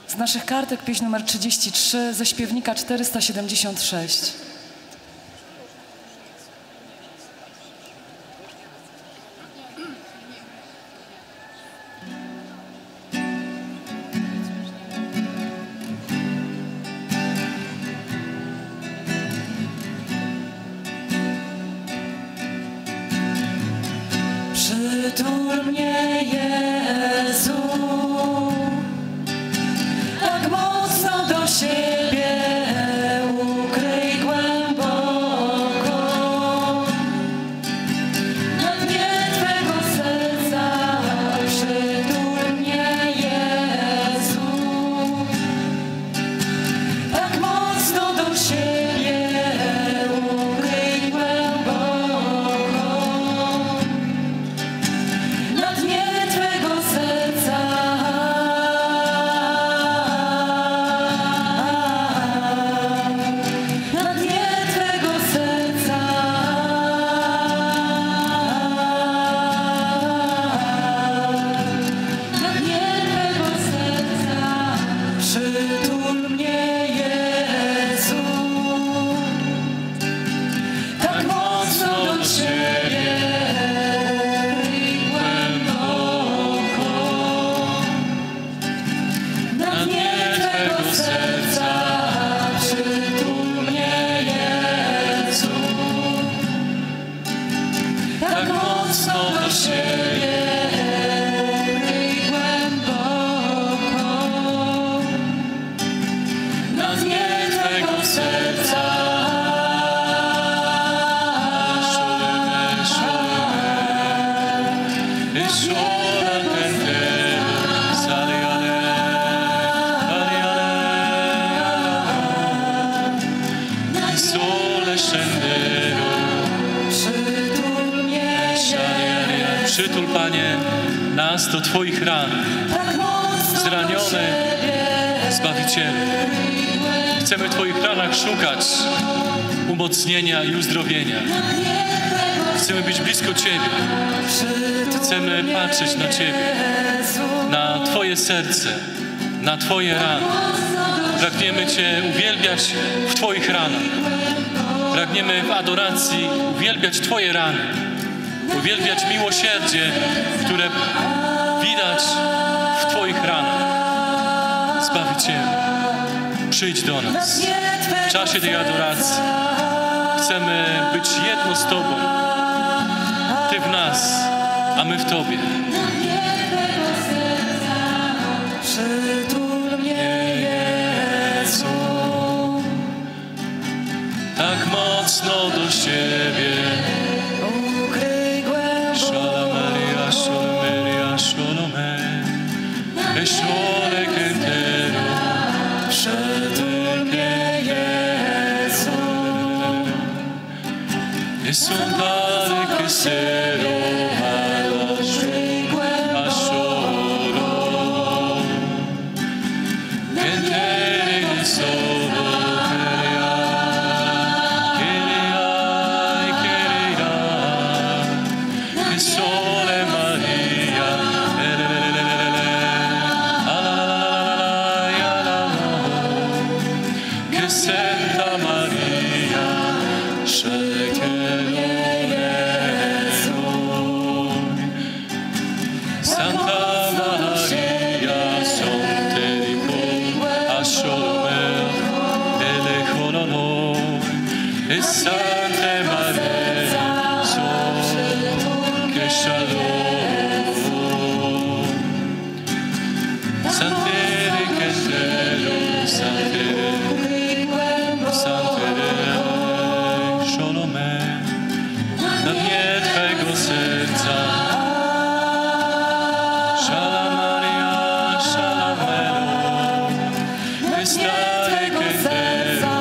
Z naszych kartek pieśń numer 33 ze śpiewnika 476. Przytul mnie, Jezu, tak mocno do siebie, ukryj głęboko, na dnie Twego serca. Przytul mnie, Jezu, tak mocno do siebie, ukryj głęboko. Przytul mnie, Jezu, tak mocno do Ciebie, głęboko, na dnie Twego serca. Przytul mnie, Jezu, tak mocno do siebie. Przytul, Panie, nas do Twoich ran, zraniony Zbawicielu. Chcemy w Twoich ranach szukać umocnienia i uzdrowienia. Chcemy być blisko Ciebie. Chcemy patrzeć na Ciebie, na Twoje serce, na Twoje rany. Pragniemy Cię uwielbiać w Twoich ranach. Pragniemy w adoracji uwielbiać Twoje rany. Uwielbiać miłosierdzie, które widać w Twoich ranach. Zbawicielu, przyjdź do nas. W czasie tej adoracji chcemy być jedno z Tobą. Ty w nas, a my w Tobie. Przytul mnie, Jezu, tak mocno do siebie. Eshole kentero, przytul mnie, Jezu, esondare che sero ashoro, kentere ne solo kereai, che sole Maria. Santa Maria, Santa Maria, Sonterico, Asholmer, Elechonoloi, e Santa Maria, Son, che Shalom, Santere Ketero, Santere. Na dnie Twego serca. Shala Maria, Shalamelo, Estare Ketero,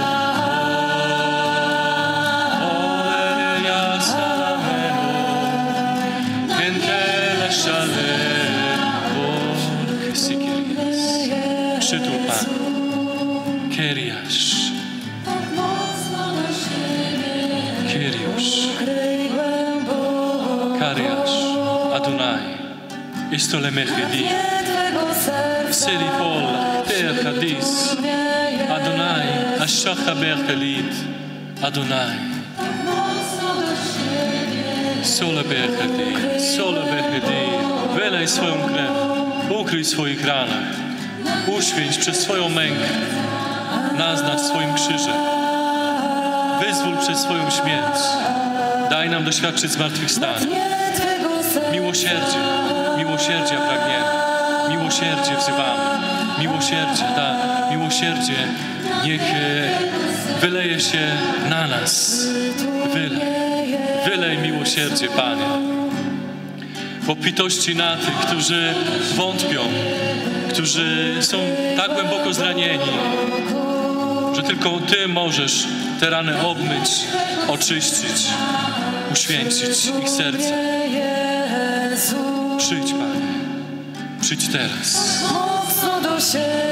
Oleria Salamelo, Kentele Shalemo, Kyrias. Przytul, Pan, Kyrias. Kyrios, Kyrios, Adonai, Istole Mechedi, Selifol, Ter Hadis, Adonai, Ashacha Berchelit, Adonai. Sole Berchelit, Sole Berchelit, wylej swoją krew, ukryj w swoich ranach, uświęć przez swoją mękę, naznacz swoim krzyżem, wyzwól przez swoją śmierć, daj nam doświadczyć zmartwychwstania. Miłosierdzie, miłosierdzia pragniemy, miłosierdzie wzywamy, miłosierdzie niech wyleje się na nas, wylej miłosierdzie, Panie. W obfitości na tych, którzy wątpią, którzy są tak głęboko zranieni, że tylko Ty możesz te rany obmyć, oczyścić, uświęcić ich serce. Przyjdź, Panie, przyjdź teraz. Mocno do siebie.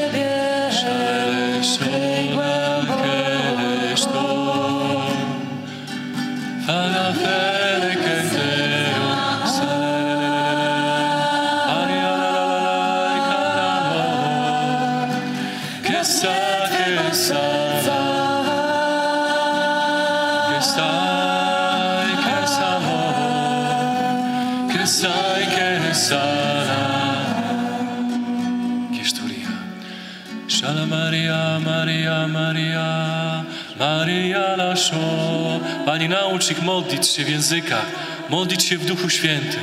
Maria Laszo. Panie, naucz ich modlić się w językach, modlić się w Duchu Świętym.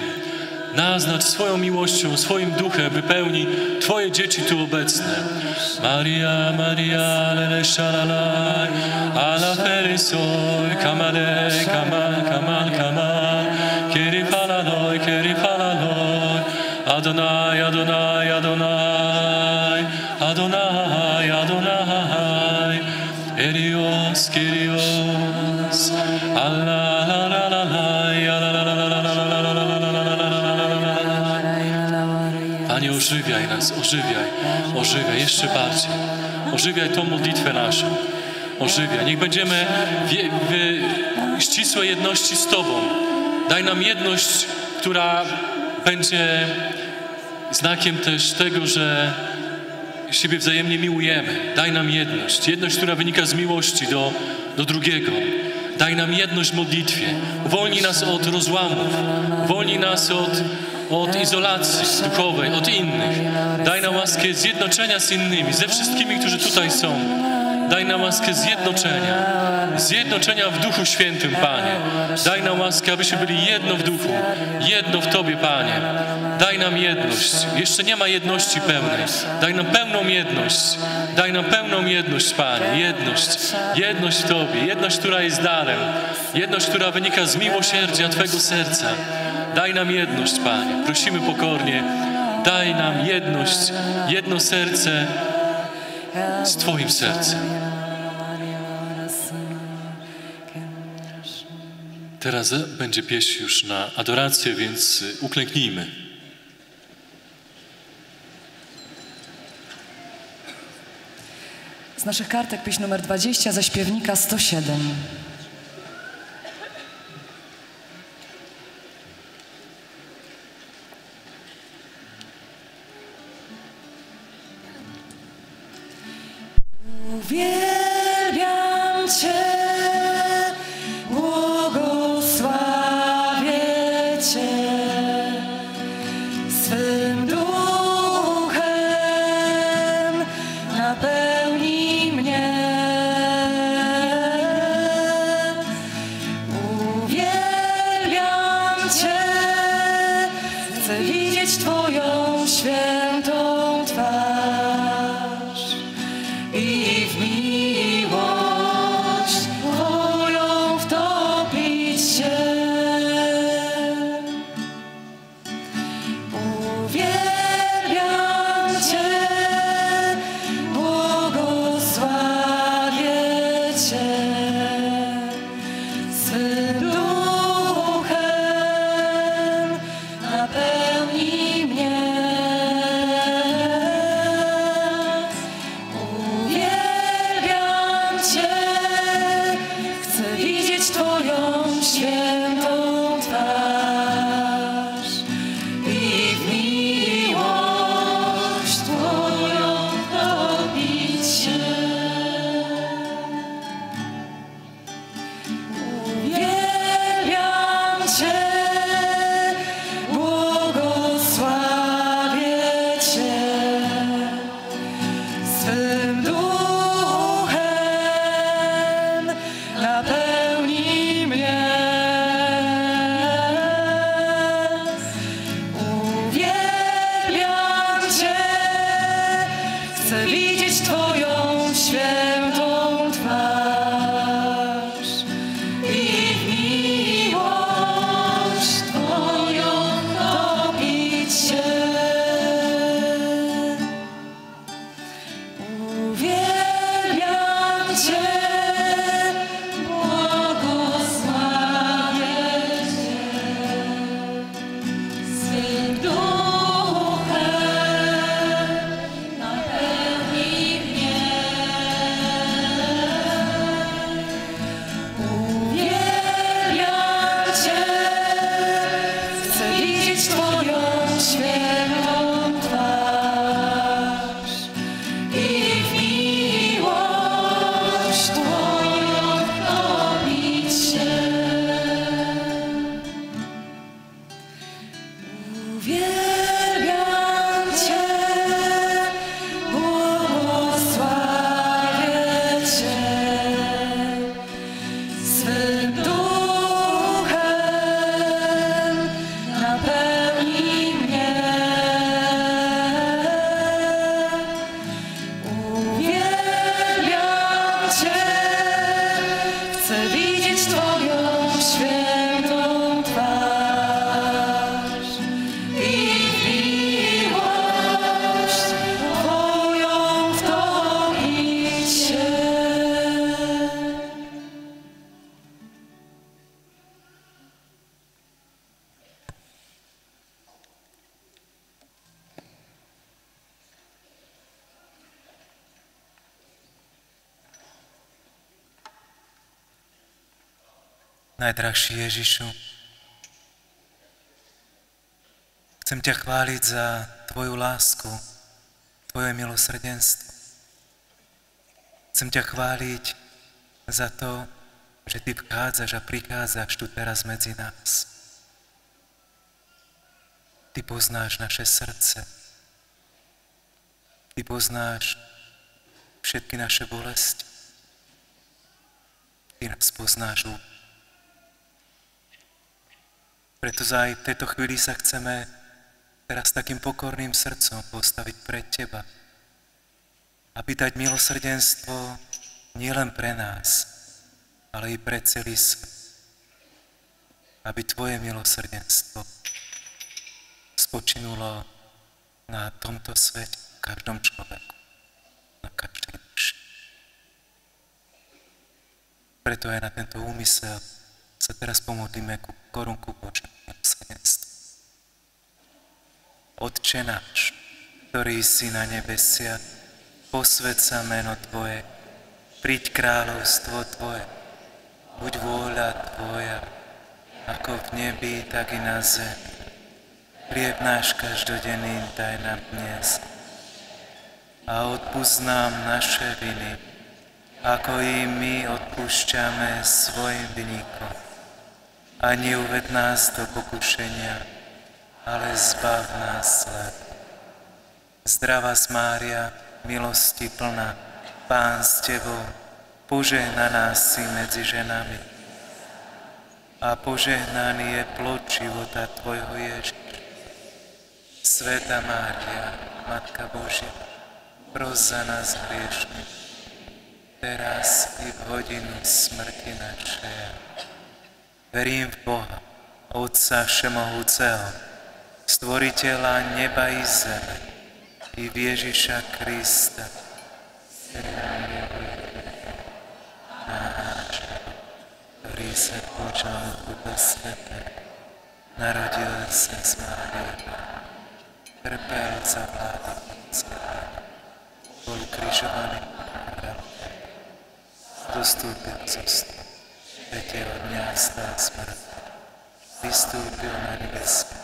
Naznacz swoją miłością, swoim duchem wypełni Twoje dzieci tu obecne. Maria, Maria, lele szalalaj, ala ferisoj, kamalej, kamal, kamal, kamal, kiri falaloj, Adonai, Adonai, Adonai, Adonai, Adonai, Kyrios, Kyrios, Allah, la, la, la, la, la, la, la, la, la, Panie, ożywiaj nas, ożywiaj jeszcze bardziej. Ożywiaj tą modlitwę naszą. Ożywiaj. Niech będziemy w ścisłej jedności z Tobą. Daj nam jedność, która będzie znakiem też tego, że siebie wzajemnie miłujemy. Daj nam jedność, która wynika z miłości do drugiego. Daj nam jedność w modlitwie. Uwolnij nas od rozłamów. Uwolnij nas od izolacji duchowej, od innych. Daj nam łaskę zjednoczenia z innymi, ze wszystkimi, którzy tutaj są. Daj nam łaskę zjednoczenia w Duchu Świętym, Panie. Daj nam łaskę, abyśmy byli jedno w Duchu, jedno w Tobie, Panie. Daj nam jedność. Jeszcze nie ma jedności pełnej. Daj nam pełną jedność. Daj nam pełną jedność, Panie. Jedność w Tobie. Jedność, która jest darem. Jedność, która wynika z miłosierdzia Twego serca. Daj nam jedność, Panie. Prosimy pokornie. Daj nam jedność, jedno serce z Twoim sercem. Teraz będzie pieśń już na adorację, więc uklęknijmy. Z naszych kartek pieśń numer 20, ze śpiewnika 107. Uwielbiam Cię, błogosławię Cię, swym duchem napełnij mnie. chcę widzieć Twoją świętą twarz i w miłość Twoją topić się. Uwielbiam Cię, błogosławię Cię, swym duchem napełnij mnie. Uwielbiam Cię, chcę widzieć Twoją świętą twarz i w miłość Twoją topić się. Uwielbiam Cię, błogosławię Cię, swym duchem napełnij mnie. Uwielbiam Cię, chcę widzieć Twoją świętą twarz i w miłość Twoją wtopić się. Najdrahší Ježišu, chcem ťa chváliť za Tvoju lásku, Tvoje milosrdenstvo. Chcem ťa chváliť za to, že Ty vchádzaš a prichádzaš tu teraz medzi nás. Ty poznáš naše srdce. Ty poznáš všetky naše bolesti. Ty nás poznáš úplne. Preto aj v tejto chvíli sa chceme teraz takým pokorným srdcom postaviť pred Teba a pýtať milosrdenstvo nielen pre nás, ale i pre celý svet. Aby Tvoje milosrdenstvo spočinulo na tomto svete, každom človeku, na každej duši. Preto aj na tento úmysel sa teraz pomodlíme ku korunku Božieho milosrdenstva. Otče náš, ktorý si na nebesiach, posväť sa meno Tvoje, príď kráľovstvo Tvoje, buď vôľa Tvoja, ako v nebi, tak i na zemi. Chlieb náš každodenný daj nám dnes a odpusť nám naše viny, ako i my odpúšťame svojim vinníkom. A neuved nás do pokušenia, ale zbav nás zla. Zdravá Mária, milosti plná, Pán s Tebou, požehnaná si medzi ženami. A požehnaný je plod života Tvojho Ježiš. Svätá Mária, Matka Božia, pros za nás hriešnych, teraz i v hodinu smrti našej. Verím v Boha, Otca Všemohúceho, Stvoriteľa neba i zeme, i v Ježiša Krista, ktorý sa počal od Ducha Svätého, narodil sa z Márie, trpel za vlády Poncia, bol ukrižovaný, dostúpil zo stola. Tretieho dňa vstal z mŕtvych, vystúpil na nebesia,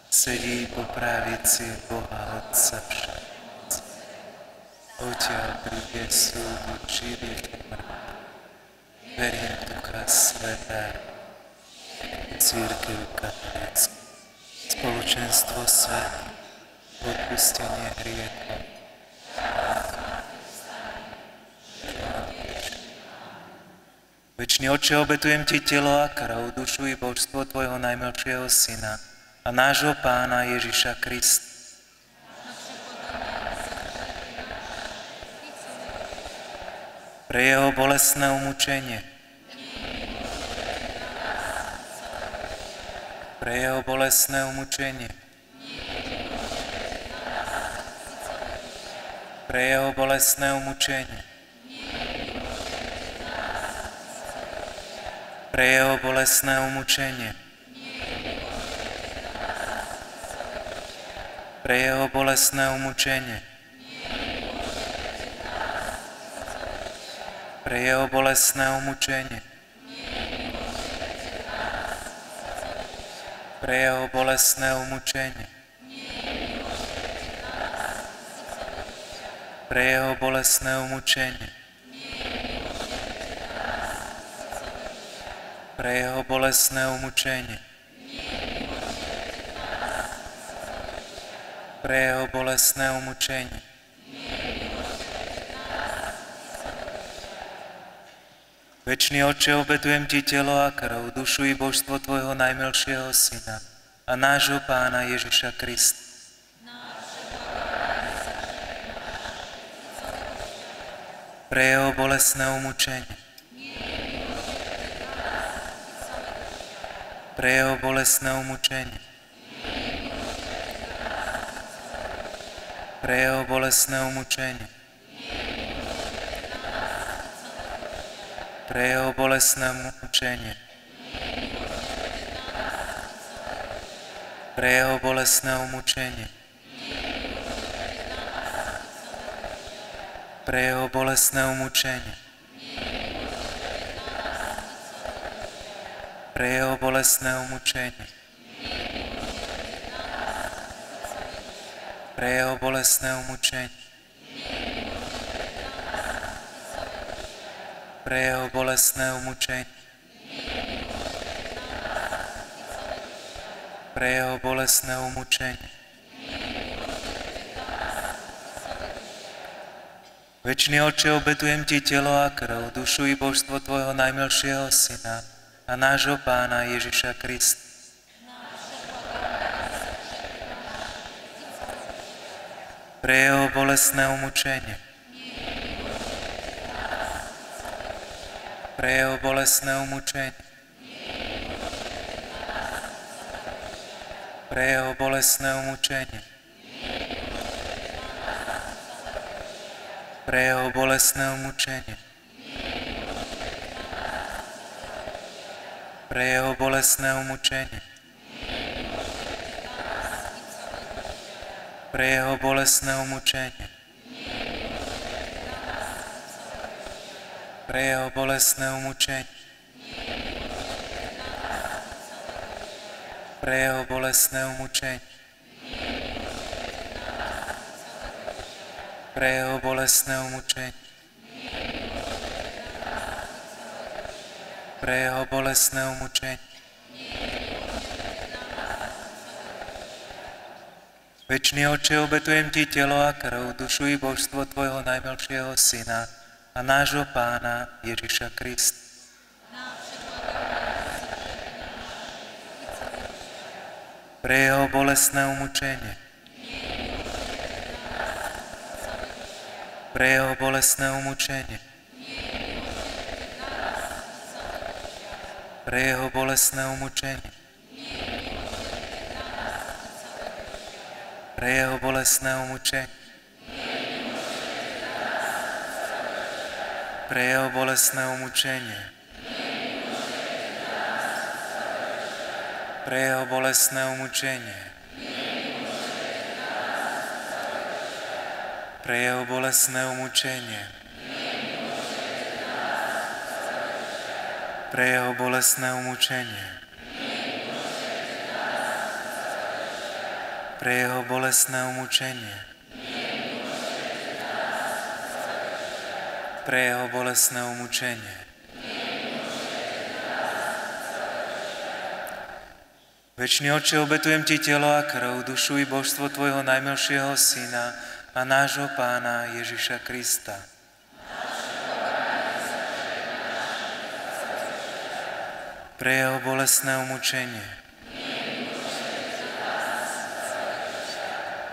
sedí po pravici Boha Otca Všemohúceho. Odtiaľ príde súdiť živých i mŕtvych. Verím v Ducha Svätého, cirkev katolícku, spoločenstvo svätých, odpustenie hriechov, Večný Otče, obetujem Ti telo a krv, dušu i božstvo Tvojho najmilšieho Syna a nášho Pána Ježiša Krista. pre jeho bolestné umučenie, pre jeho bolestné umučenie, pre jeho bolestné umučenie, pre jeho bolestné umučenie, pre jeho bolestné umučenie, pre jeho bolestné umučenie, pre jeho bolestné umučenie, pre jeho bolestné umučenie, pre jeho bolestné umučenie, pre jeho bolestné umučenie, Večný Otče, obetujem Ti telo a krv, dušu i božstvo Tvojho najmilšieho Syna a nášho Pána Ježiša Krista. Pre jeho bolestné umučenie, pre jeho bolestné umučenie, pre jeho bolestné umučenie, pre jeho bolestné mučenie, pre jeho bolestné umučenie, pre jeho bolestné umučenie, pre jeho bolestné umučenie, pre jeho bolestné umučenie, pre jeho bolestné umučenie, pre jeho bolestné umučenie. Večný Otče, obetujem Ti telo a krv, dušu i božstvo Tvojho najmilšieho Syna a nášho Pána Ježiša Krista. Pre jeho bolestné umučenie, pre jeho bolestné umučenie, pre jeho bolestné umučenie, pre jeho bolestné umučenie, pre jeho bolestné umučenie, pre jeho bolestné umučenie, pre jeho bolestné umučenie, pre jeho bolestné umučenie, pre jeho bolestné umučenie, pre jeho bolestné umučenie. Večný Otče, obetujem Ti telo a krv, dušu i božstvo Tvojho najmilšieho Syna a nášho Pána Ježiša Krista. Pre jeho bolestné umučenie, pre jeho bolestné umučenie, pre jeho bolestné umučenie, pre jeho bolestné umučenie, pre jeho bolestné umučenie, pre jeho bolestné umučenie, pre jeho bolestné umučenie, pre jeho bolestné umučenie, pre jeho bolestné umučenie, pre jeho bolestné umučenie. Večný Otče, obetujem Ti telo a krv, dušu i božstvo Tvojho najmilšieho Syna a nášho Pána Ježiša Krista. Pre jeho bolestné umučenie,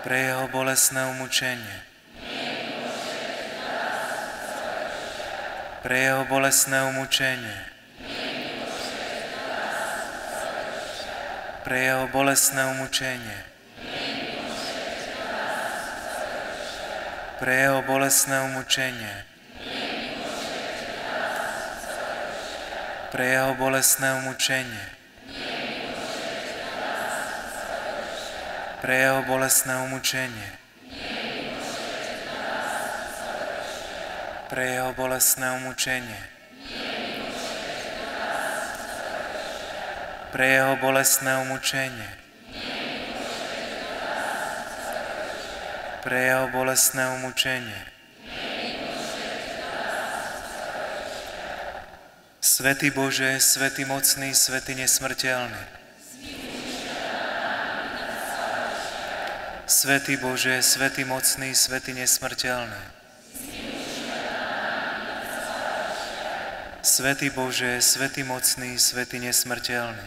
pre jeho bolestné umučenie, pre jeho bolestné umučenie, pre jeho bolestné umučenie, pre jeho bolestné umučenie, pre jeho bolestné umučenie, pre jeho bolestné umučenie, pre jeho bolestné umučenie, pre jeho bolestné umučenie, pre jeho bolestné umučenie. Svätý Bože, svätý mocný, svätý nesmrteľný. Svätý Bože, svätý mocný, svätý nesmrteľný. Svätý Bože, svätý mocný, svätý nesmrteľný.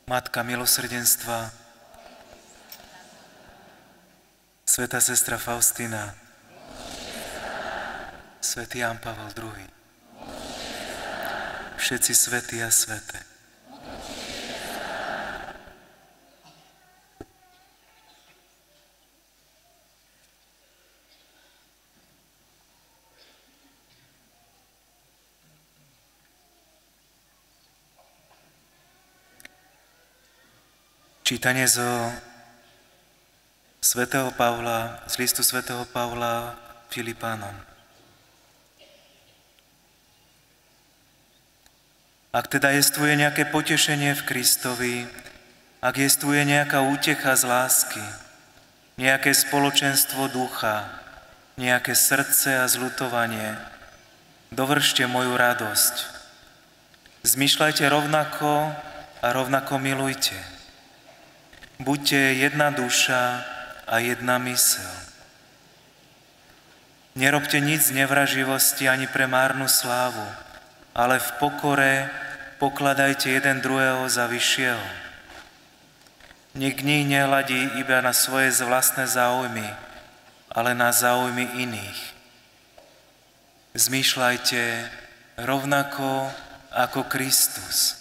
Matka milosrdenstva, svätá sestra Faustína, svätý Ján Pavol II, všetci svätí a sväté. Čítanie zo svätého Pavla, z listu svätého Pavla Filipánom. Ak teda jestvuje nejaké potešenie v Kristovi, ak jestvuje nejaká útecha z lásky, nejaké spoločenstvo ducha, nejaké srdce a zľutovanie, dovršte moju radosť. Zmýšľajte rovnako a rovnako milujte. Buďte jedna duša a jedna myseľ. Nerobte nic z nevraživosti ani pre márnu slávu, ale v pokore pokladajte jeden druhého za vyššieho. Nik nehľadí iba na svoje vlastné záujmy, ale na záujmy iných. Zmýšľajte rovnako ako Kristus.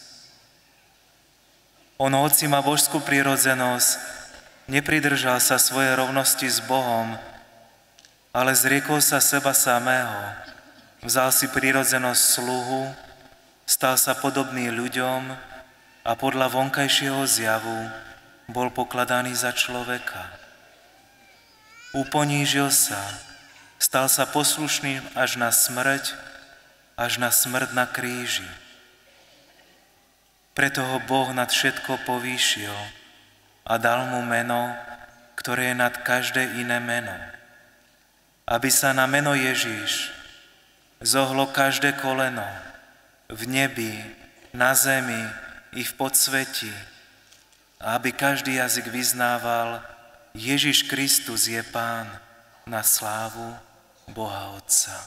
On, hoci má božskú prirodzenosť, nepridržal sa svojej rovnosti s Bohom, ale zriekol sa seba samého. Vzal si prirodzenosť sluhu, stal sa podobný ľuďom a podľa vonkajšieho zjavu bol pokladaný za človeka. Uponížil sa, stal sa poslušným až na smrť na kríži. Preto ho Boh nad všetko povýšil a dal mu meno, ktoré je nad každé iné meno. Aby sa na meno Ježíš zohlo každé koleno v nebi, na zemi i v podsvetí, a aby každý jazyk vyznával, Ježíš Kristus je Pán, na slávu Boha Otca.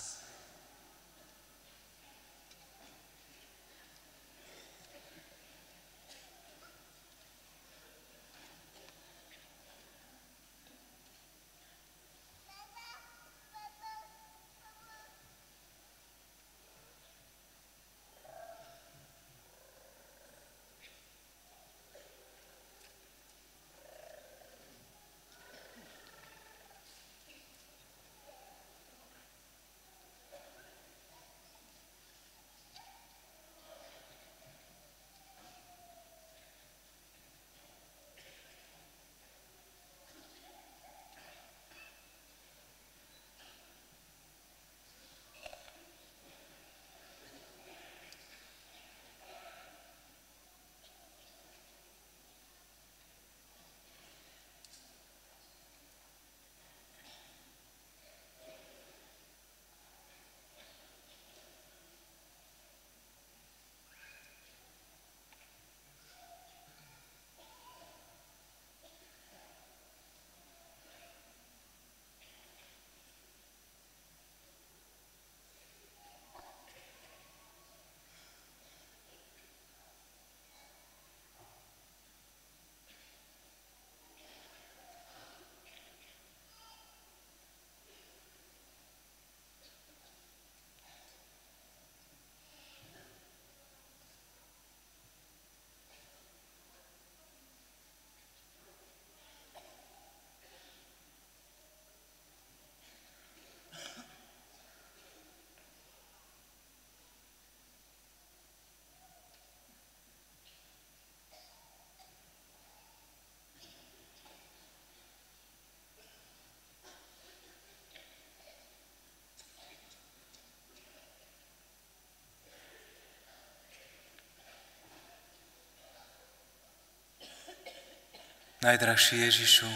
Najdrahší Ježišu,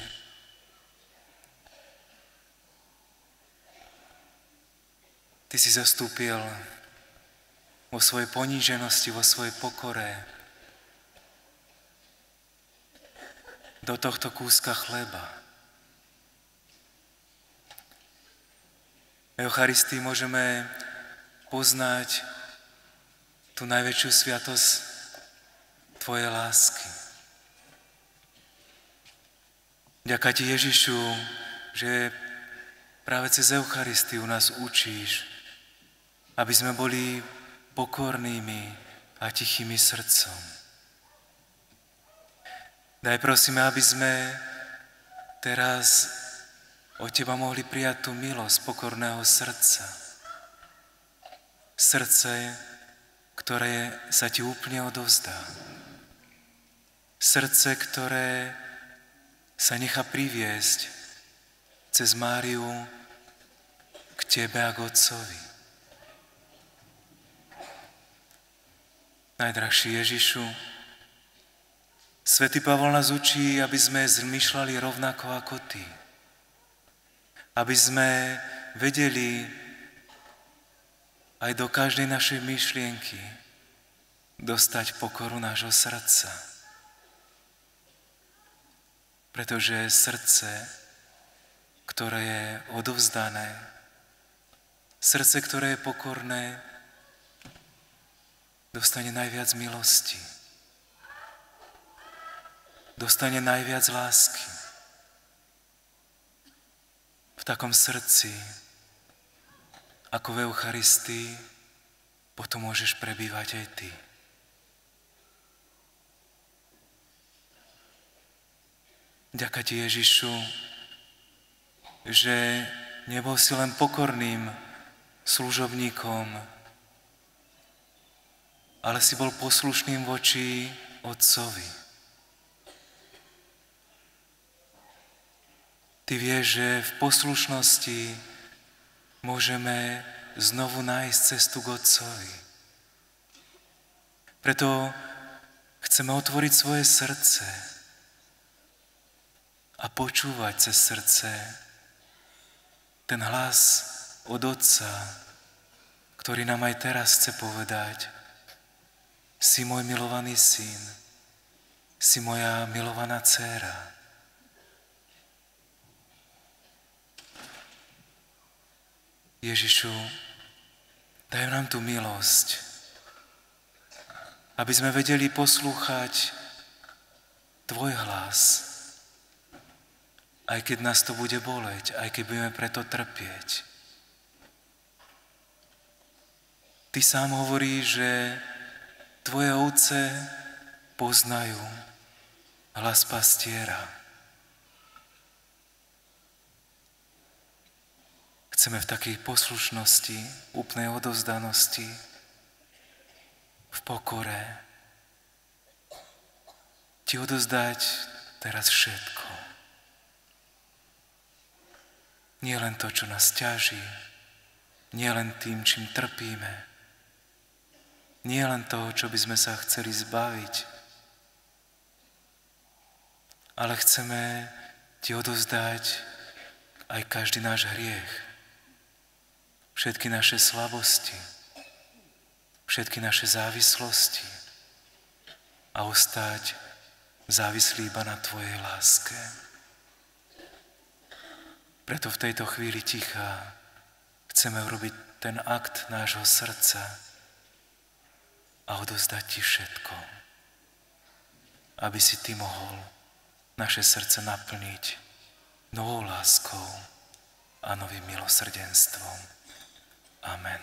Ty si zastúpil vo svojej poníženosti, vo svojej pokore do tohto kúska chleba. V Eucharistii môžeme poznať tú najväčšiu sviatosť Tvojej lásky. Ďakujem Ti, Ježišu, že práve cez Eucharistiu nás učíš, aby sme boli pokornými a tichými srdcom. Daj prosíme, aby sme teraz od Teba mohli prijať tú milosť pokorného srdca. Srdce, ktoré sa Ti úplne odovzdá. Srdce, ktoré sa nechá priviesť cez Máriu k Tebe a k Otcovi. Najdrahší Ježišu, Svätý Pavol nás učí, aby sme zmýšľali rovnako ako Ty. Aby sme vedeli aj do každej našej myšlienky dostať pokoru nášho srdca. Pretože srdce, ktoré je odovzdané, srdce, ktoré je pokorné, dostane najviac milosti. Dostane najviac lásky. V takom srdci, ako v Eucharistii, potom môžeš prebývať aj Ty. Ďakujem Ti, Ježišu, že nebol si len pokorným služobníkom, ale si bol poslušným voči Otcovi. Ty vieš, že v poslušnosti môžeme znovu nájsť cestu k Otcovi. Preto chceme otvoriť svoje srdce a počúvať cez srdce ten hlas od Otca, ktorý nám aj teraz chce povedať: Si môj milovaný syn, si moja milovaná dcéra. Ježišu, daj nám tú milosť, aby sme vedeli poslúchať Tvoj hlas, aj keď nás to bude boleť, aj keď budeme preto trpieť. Ty sám hovoríš, že Tvoje ovce poznajú hlas pastiera. Chceme v takej poslušnosti, úplnej odovzdanosti, v pokore Ti odovzdať teraz všetko. Nie len to, čo nás ťaží, nie len tým, čím trpíme, nie len toho, čo by sme sa chceli zbaviť, ale chceme Ti odovzdať aj každý náš hriech, všetky naše slabosti, všetky naše závislosti a ostať závislí iba na Tvojej láske. Preto v tejto chvíli ticha chceme urobiť ten akt nášho srdca a odovzdať Ti všetko, aby si Ty mohol naše srdce naplniť novou láskou a novým milosrdenstvom. Amen.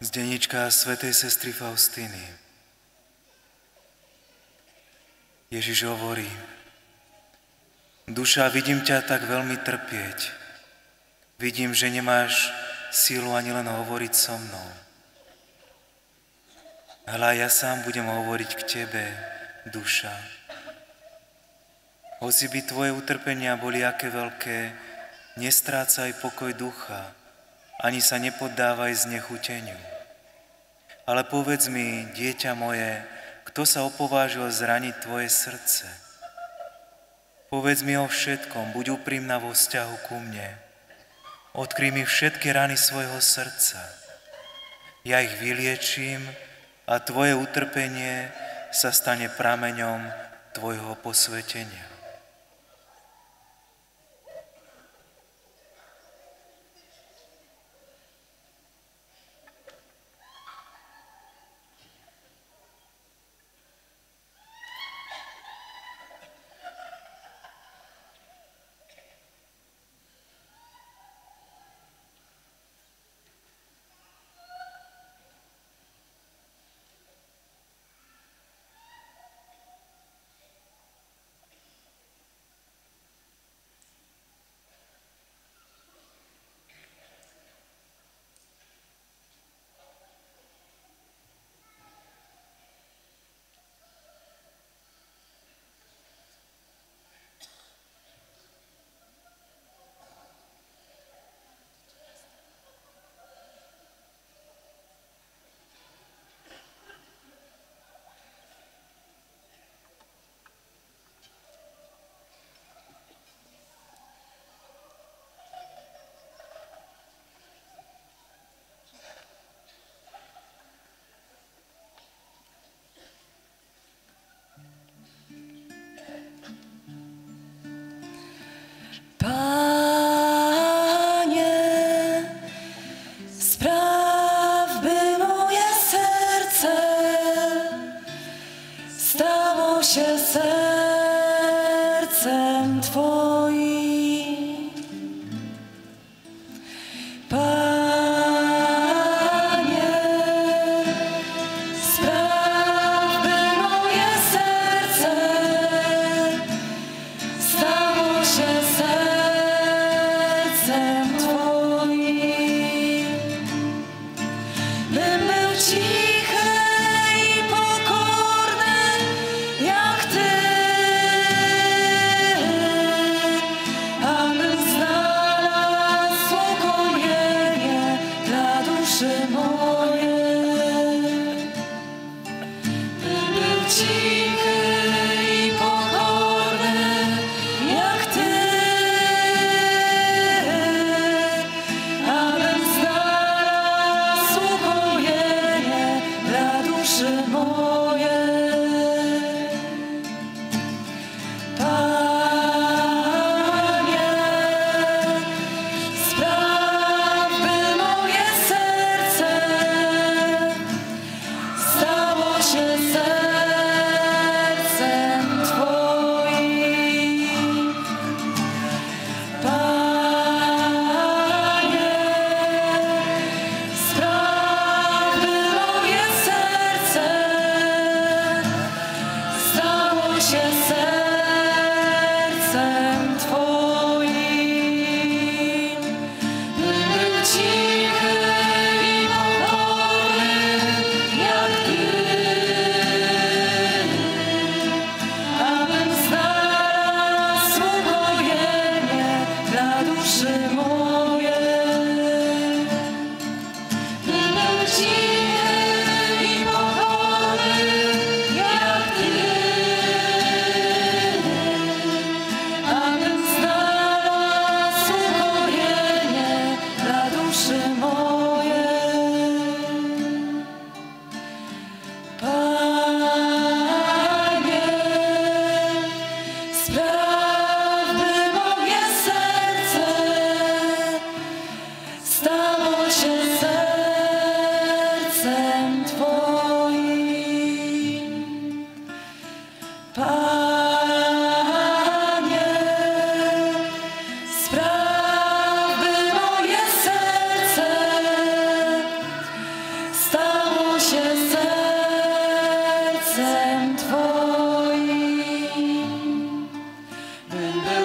Z denníčka svätej sestry Faustíny. Ježiš hovorí: Duša, vidím ťa tak veľmi trpieť. Vidím, že nemáš sílu ani len hovoriť so mnou. Hľa, ja sám budem hovoriť k tebe, duša. Hoci by tvoje utrpenia boli aké veľké, nestrácaj pokoj ducha, ani sa nepoddávaj znechuteniu. Ale povedz mi, dieťa moje, kto sa opovážil zraniť tvoje srdce? Povedz mi o všetkom, buď úprimná vo vzťahu ku mne. Odkryj mi všetky rany svojho srdca. Ja ich vyliečím a tvoje utrpenie sa stane prameňom tvojho posvetenia.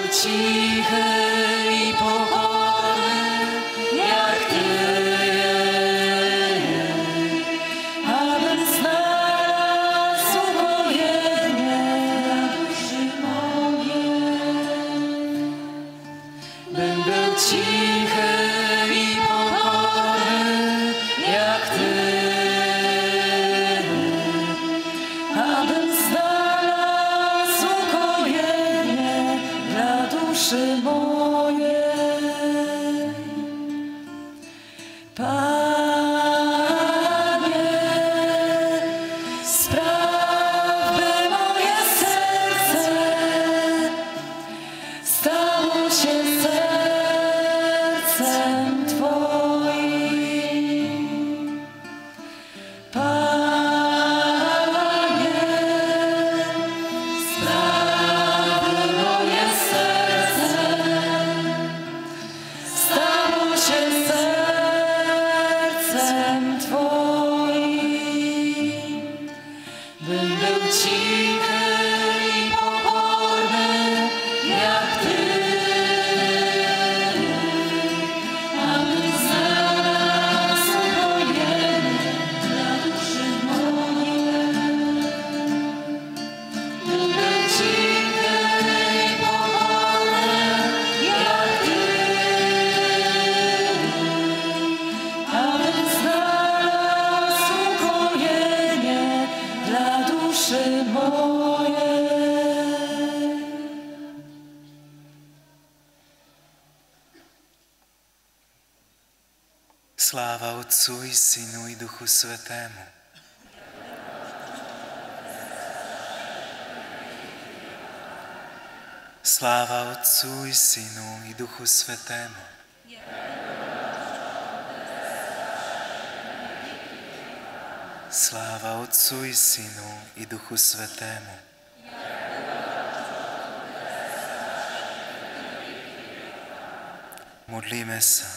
cichy i pokorny jak Ty, abym znalazł ukojenie dla duszy mojej. Bym był cichy i pokorny jak Ty, abym znalazł ukojenie dla duszy mojej. Panie, spraw, by moje serce stało się sercem Twoim. Panie, spraw, by moje serce stało się sercem Twoim. Bym był cichy i pokorny jak Ty, abym znalazł ukojenie dla duszy mojej. Bym był cichy i pokorny jak Ty, abym znalazł ukojenie dla duszy mojej. Sláva Otcu i Synu i Duchu Svetému. Sláva Otcu i Synu i Duchu Svetému. Sláva Otcu i Synu i Duchu Svetému. Modlíme sa.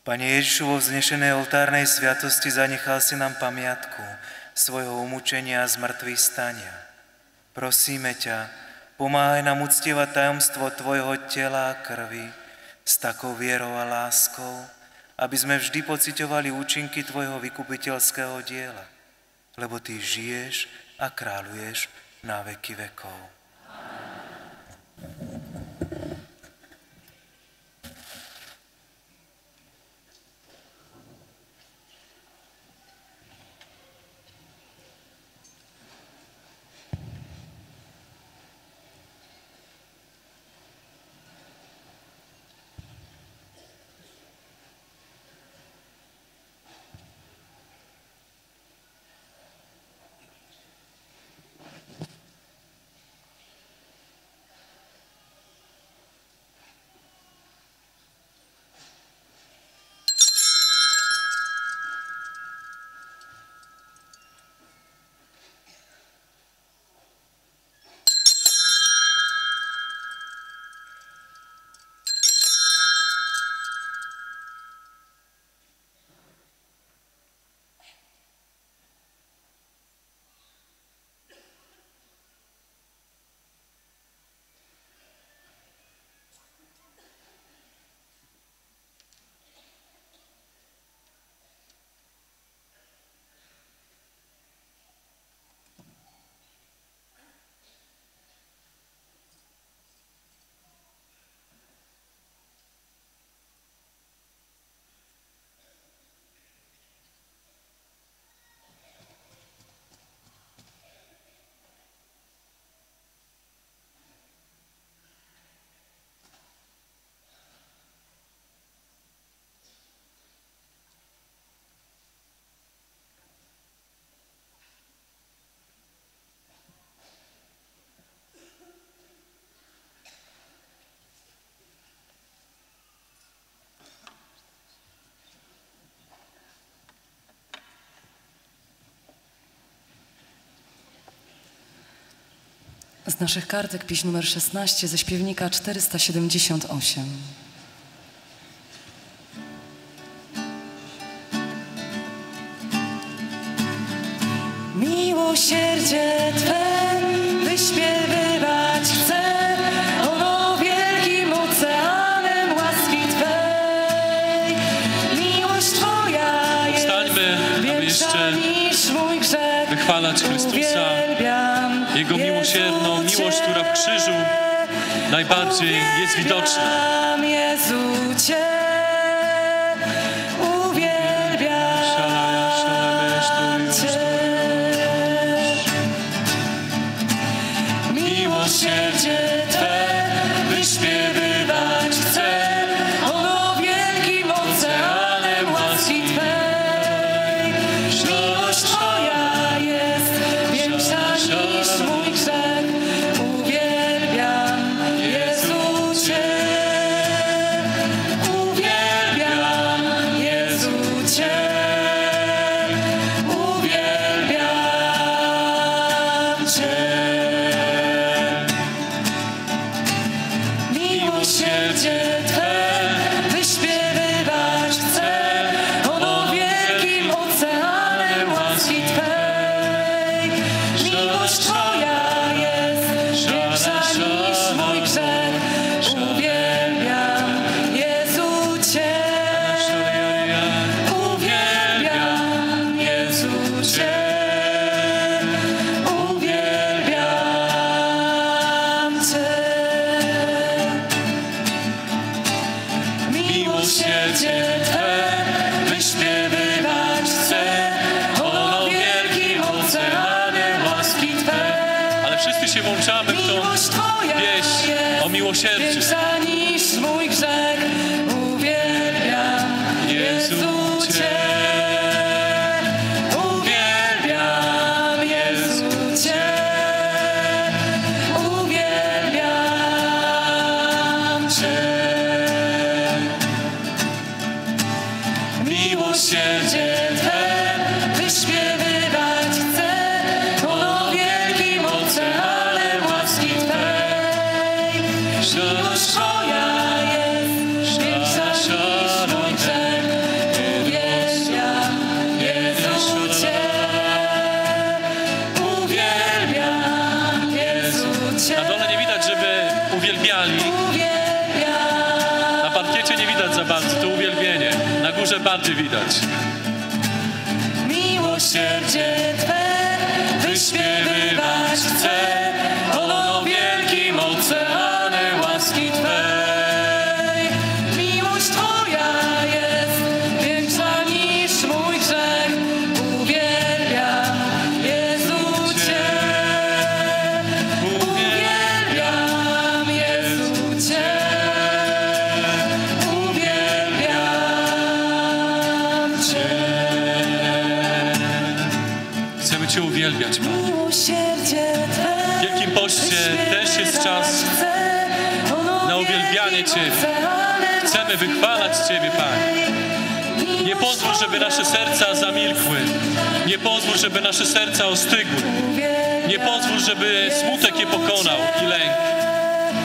Pane Ježišu, vo vznešenej oltárnej sviatosti zanechal si nám pamiatku svojho umúčenia a zmrtvých stania. Prosíme ťa, pomáhaj nám uctievať tajomstvo Tvojho tela a krvi s takou vierou a láskou, aby sme vždy pociťovali účinky Tvojho vykupiteľského diela, lebo Ty žiješ a kráľuješ na veky vekov. Z naszych kartek pieśń numer 16 ze śpiewnika 478. Miłosierdzie Twe wyśpiewywa wychwalać Chrystusa, Jego miłosierną miłość, która w krzyżu najbardziej jest widoczna. Jezu Cię uwielbiam Cię. Miłosierdzie Twe wyśpiewywać chcę, ono wielkim oceanem łaski Twej. Miłość Twoja jest większa niż mój grzech. Uwielbiam Jezu Cię. Uwielbiam Jezu Cię. Uwielbiam Cię. Miłosierdzie Twe wyśpiewywać chcę, ono wielkim oceanem łaski Twej. Miłość Twoja jest większa niż mój grzech. Uwielbiam Jezu Cię. Uwielbiam Jezu Cię. Uwielbiam Cię. Miłosierdzie Twe wyśpiewywać chcę, ono wielkim oceanem łaski Twej. Ale wszyscy się włączamy w tą Miłość Twoja pieśń o miłosierdziu. większa niż mój grzech. Uwielbiam Jezu Cię. Uwielbiam Jezu Cię. Uwielbiam Cię. Miłosierdzie Twe wyśpiewywać chcę, ono wielkim oceanem łaski Twej. Miłość Twoja jest większa niż mój grzech. Uwielbiam Jezu Cię. Uwielbiam Jezu Cię. Na dole nie widać, żeby uwielbiali. Uwielbiam. Na parkiecie nie widać za bardzo, to uwielbienie. Na górze bardziej widać. Miłosierdzie Twe wyśpiewywać chcę, ono wielkim oceanem łaski Twej. Miłość Twoja jest większa niż mój grzech. Uwielbiam Jezu Cię. Uwielbiam Jezu Cię. Uwielbiam Cię. Chcemy Cię uwielbiać, Panie. Miłosierdzie Twe W Wielkim Poście też jest czas na uwielbianie Ciebie. Chcemy wychwalać Ciebie, Panie. Nie pozwól, żeby nasze serca zamilkły. Nie pozwól, żeby nasze serca ostygły. Nie pozwól, żeby smutek je pokonał i lęk.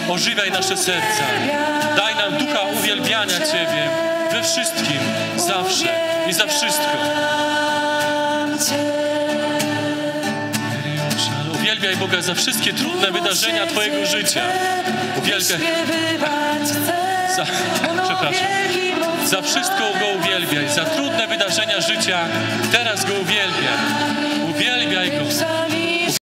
Ożywiaj nasze serca. Daj nam ducha uwielbiania Ciebie we wszystkim, zawsze i za wszystko. Uwielbiaj Boga za wszystkie trudne wydarzenia Twojego życia. Uwielbiaj. Przepraszam. Za wszystko Go uwielbiaj. Za trudne wydarzenia życia teraz Go uwielbiaj. Uwielbiaj Go.